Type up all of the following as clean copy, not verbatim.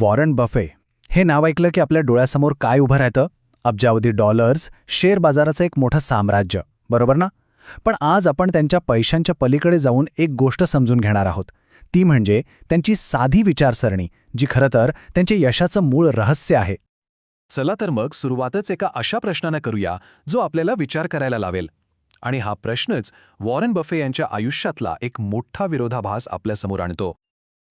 Warren Buffett हे नाव ऐकलं की आपल्या डोळ्यासमोर काय उभं राहतं? अब्जावधी डॉलर्स, शेअर बाजाराचं एक मोठं साम्राज्य, बरोबर ना? पण आज आपण त्यांच्या पैशांच्या पलीकडे जाऊन एक गोष्ट समजून घेणार आहोत. ती म्हणजे त्यांची साधी विचारसरणी, जी खरं तर त्यांच्या यशाचं मूळ रहस्य आहे. चला तर मग सुरुवातच एका अशा प्रश्नानं करूया जो आपल्याला विचार करायला लावेल. आणि हा प्रश्नच वॉरन बफे यांच्या आयुष्यातला एक मोठा विरोधाभास आपल्यासमोर आणतो.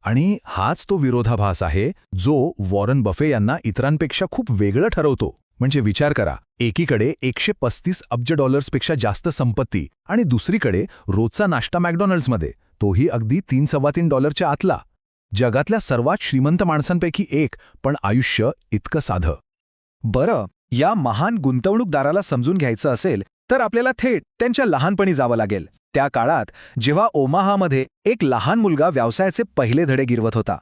आणि हाच तो विरोधाभास आहे जो वॉरन बफे यांना इतरांपेक्षा खूप वेगळं ठरवतो. म्हणजे विचार करा, एकीकडे 135 अब्ज डॉलर्सपेक्षा जास्त संपत्ती आणि दुसरीकडे रोजचा नाश्ता मॅकडॉनल्ड्समध्ये, तोही अगदी $3.3 आतला. जगातल्या सर्वात श्रीमंत माणसांपैकी एक, पण आयुष्य इतकं साधं. बरं, या महान गुंतवणूकदाराला समजून घ्यायचं असेल तर आपल्याला थेट त्यांच्या लहानपणी जावं लागेल. त्या काळात जेव्हा ओमाहामध्ये एक लहान मुलगा व्यवसायाचे पहिले धडे गिरवत होता.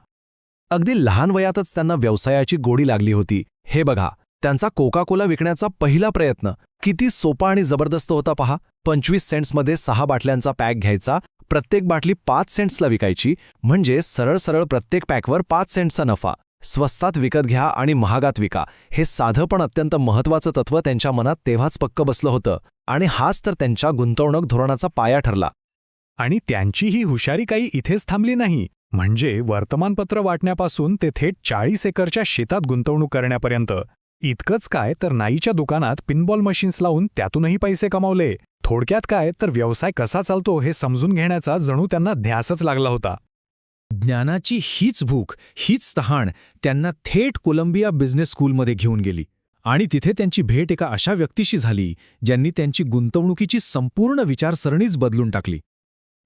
अगदी लहान वयातच त्यांना व्यवसायाची गोडी लागली होती. हे बघा, त्यांचा कोका कोला विकण्याचा पहिला प्रयत्न किती सोपा आणि जबरदस्त होता पहा. 25 सेंट्समध्ये 6 बाटल्यांचा पॅक घ्यायचा, प्रत्येक बाटली 5 सेंट्सला विकायची, म्हणजे सरळ सरळ प्रत्येक पॅकवर 5 सेंट्सचा नफा. स्वस्तात विकत घ्या आणि महागात विका, हे साधं पण अत्यंत महत्त्वाचं तत्त्व त्यांच्या मनात तेव्हाच पक्क बसलं होतं. आणि हाच तर त्यांच्या गुंतवणूक धोरणाचा पाया ठरला. आणि त्यांची ही हुशारी काही इथेच थांबली नाही. म्हणजे वर्तमानपत्र वाटण्यापासून ते थेट 40 एकरच्या शेतात गुंतवणूक करण्यापर्यंत. इतकंच काय तर नाईच्या दुकानात पिनबॉल मशीन्स लावून त्यातूनही पैसे कमावले. थोडक्यात काय तर व्यवसाय कसा चालतो हे समजून घेण्याचा जणू त्यांना ध्यासच लागला होता. ज्ञानाची हीच भूक, हीच तहान त्यांना थेट कोलंबिया बिझनेस स्कूलमध्ये घेऊन गेली. आणि तिथे त्यांची भेट एका अशा व्यक्तीशी झाली ज्यांनी त्यांची गुंतवणुकीची संपूर्ण विचारसरणीच बदलून टाकली.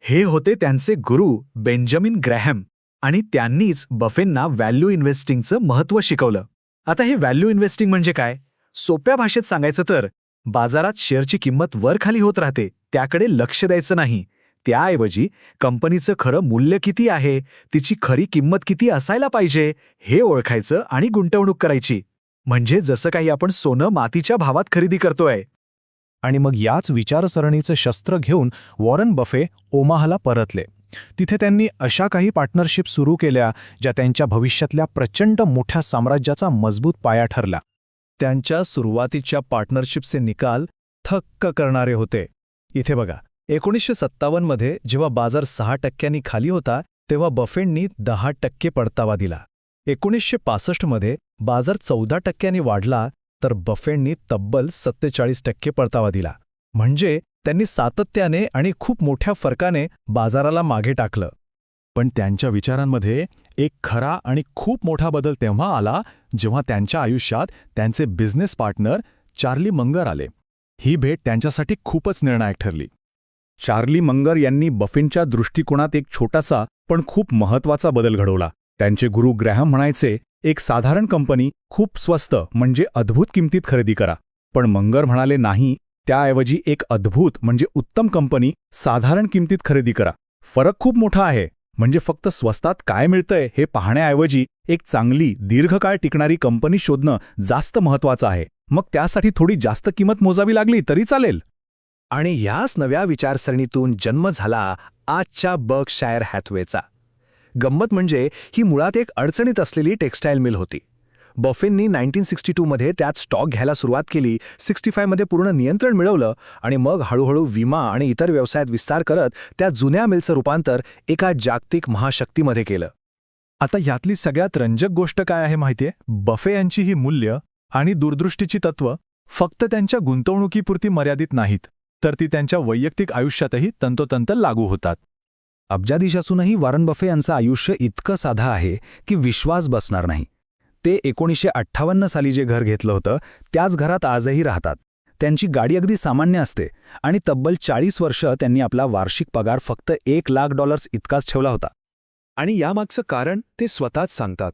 हे होते त्यांचे गुरु बेंजामिन ग्रॅहम, आणि त्यांनीच बफेंना व्हॅल्यू इन्व्हेस्टिंगचं महत्त्व शिकवलं. आता हे व्हॅल्यू इन्व्हेस्टिंग म्हणजे काय? सोप्या भाषेत सांगायचं तर बाजारात शेअरची किंमत वर खाली होत राहते, त्याकडे लक्ष द्यायचं नाही. त्याऐवजी कंपनीचं खरं मूल्य किती आहे, तिची खरी किंमत किती असायला पाहिजे हे ओळखायचं आणि गुंतवणूक करायची. म्हणजे जसं काही आपण सोनं मातीच्या भावात खरेदी करतोय. आणि मग याच विचारसरणीचं शस्त्र घेऊन वॉरन बफे ओमाहाला परतले. तिथे त्यांनी अशा काही पार्टनरशिप सुरू केल्या ज्या त्यांच्या भविष्यातल्या प्रचंड मोठ्या साम्राज्याचा मजबूत पाया ठरला. त्यांच्या सुरुवातीच्या पार्टनरशिपचे निकाल थक्क करणारे होते. इथे बघा, 1957मध्ये जेव्हा बाजार 6% खाली होता तेव्हा बफेंनी 10% परतावा दिला. 1965मध्ये बाजार 14% वाढला तर बफेंनी तब्बल 47% परतावा दिला. म्हणजे त्यांनी सातत्याने आणि खूप मोठ्या फरकाने बाजाराला मागे टाकलं. पण त्यांच्या विचारांमध्ये एक खरा आणि खूप मोठा बदल तेव्हा आला जेव्हा त्यांच्या आयुष्यात त्यांचे बिझनेस पार्टनर चार्ली मंगर आले. ही भेट त्यांच्यासाठी खूपच निर्णायक ठरली. चार्ली मंगर यांनी बफेंच्या दृष्टिकोनात एक छोटासा पण खूप महत्त्वाचा बदल घडवला. त्यांचे गुरु ग्रॅहम म्हणायचे, एक साधारण कंपनी खूप स्वस्त म्हणजे अद्भुत किमतीत खरेदी करा. पण मंगर म्हणाले नाही, त्याऐवजी एक अद्भुत म्हणजे उत्तम कंपनी साधारण किमतीत खरेदी करा. फरक खूप मोठा आहे. म्हणजे फक्त स्वस्तात काय मिळतंय हे पाहण्याऐवजी एक चांगली दीर्घकाळ टिकणारी कंपनी शोधणं जास्त महत्त्वाचं आहे. मग त्यासाठी थोडी जास्त किंमत मोजावी लागली तरी चालेल. आणि याच नव्या विचारसरणीतून जन्म झाला आजच्या बर्कशायर हॅथवेचा. गंमत म्हणजे ही मुळात एक अडचणीत असलेली टेक्स्टाईल मिल होती. बफेंनी 1962मध्ये त्यात स्टॉक घ्यायला सुरुवात केली, 65मध्ये पूर्ण नियंत्रण मिळवलं आणि मग हळूहळू विमा आणि इतर व्यवसायात विस्तार करत त्या जुन्या मिलचं रूपांतर एका जागतिक महाशक्तीमध्ये केलं. आता यातली सगळ्यात रंजक गोष्ट काय आहे माहितीये? बफे यांची ही मूल्य आणि दूरदृष्टीची तत्त्व फक्त त्यांच्या गुंतवणुकीपुरती मर्यादित नाहीत, तर ती त्यांच्या वैयक्तिक आयुष्यातही तंतोतंत लागू होतात. अब्जाधीश असूनही वॉरन बफे यांचं आयुष्य इतकं साधं आहे की विश्वास बसणार नाही. ते 1958 साली जे घर घेतलं होतं त्याच घरात आजही राहतात. त्यांची गाडी अगदी सामान्य असते आणि तब्बल 40 वर्ष त्यांनी आपला वार्षिक पगार फक्त $1,00,000 इतकाच ठेवला होता. आणि यामागचं कारण ते स्वतःच सांगतात.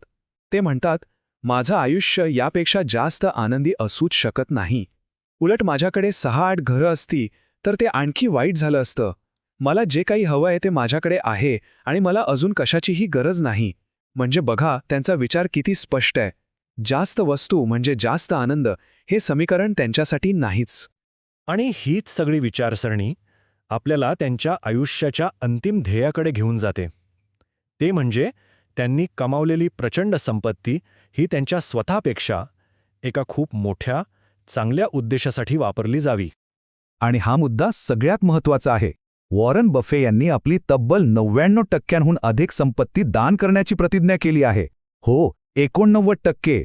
ते म्हणतात, माझं आयुष्य यापेक्षा जास्त आनंदी असूच शकत नाही. उलट माझ्याकडे 6-8 घरं असती तर ते आणखी वाईट झालं असतं. मला जे काही हवं आहे ते माझ्याकडे आहे आणि मला अजून कशाचीही गरज नाही. म्हणजे बघा त्यांचा विचार किती स्पष्ट आहे. जास्त वस्तू म्हणजे जास्त आनंद हे समीकरण त्यांच्यासाठी नाहीच. आणि हीच सगळी विचारसरणी आपल्याला त्यांच्या आयुष्याच्या अंतिम ध्येयाकडे घेऊन जाते. ते म्हणजे त्यांनी कमावलेली प्रचंड संपत्ती ही त्यांच्या स्वतःपेक्षा एका खूप मोठ्या, चांगल्या उद्देशासाठी वापरली जावी. आणि हा मुद्दा सगळ्यात महत्त्वाचा आहे. वॉरन बफे यांनी आपली तब्बल 99% अधिक संपत्ती दान करण्याची प्रतिज्ञा केली आहे. हो, 89%.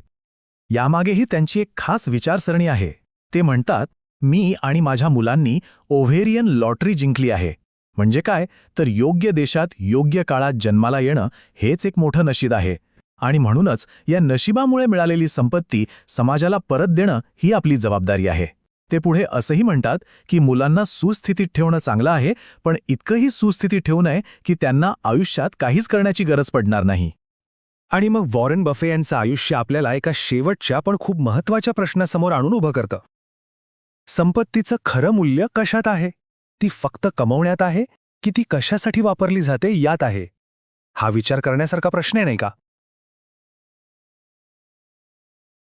यामागेही त्यांची एक खास विचारसरणी आहे. ते म्हणतात, मी आणि माझ्या मुलांनी ओव्हेरियन लॉटरी जिंकली आहे. म्हणजे काय, तर योग्य देशात योग्य काळात जन्माला येणं हेच एक मोठं नशीब आहे. आणि म्हणूनच या नशिबामुळे मिळालेली संपत्ती समाजाला परत देणं ही आपली जबाबदारी आहे. ते पुढे असंही म्हणतात की मुलांना सुस्थितीत ठेवणं चांगलं आहे, पण इतकंही सुस्थितीत ठेवू नये की त्यांना आयुष्यात काहीच करण्याची गरज पडणार नाही. आणि मग वॉरन बफे यांचं आयुष्य आपल्याला एका शेवटच्या पण खूप महत्त्वाच्या प्रश्नासमोर आणून उभं करतं. संपत्तीचं खरं मूल्य कशात आहे? ती फक्त कमवण्यात आहे की ती कशासाठी वापरली जाते यात आहे? हा विचार करण्यासारखा प्रश्न आहे, नाही का?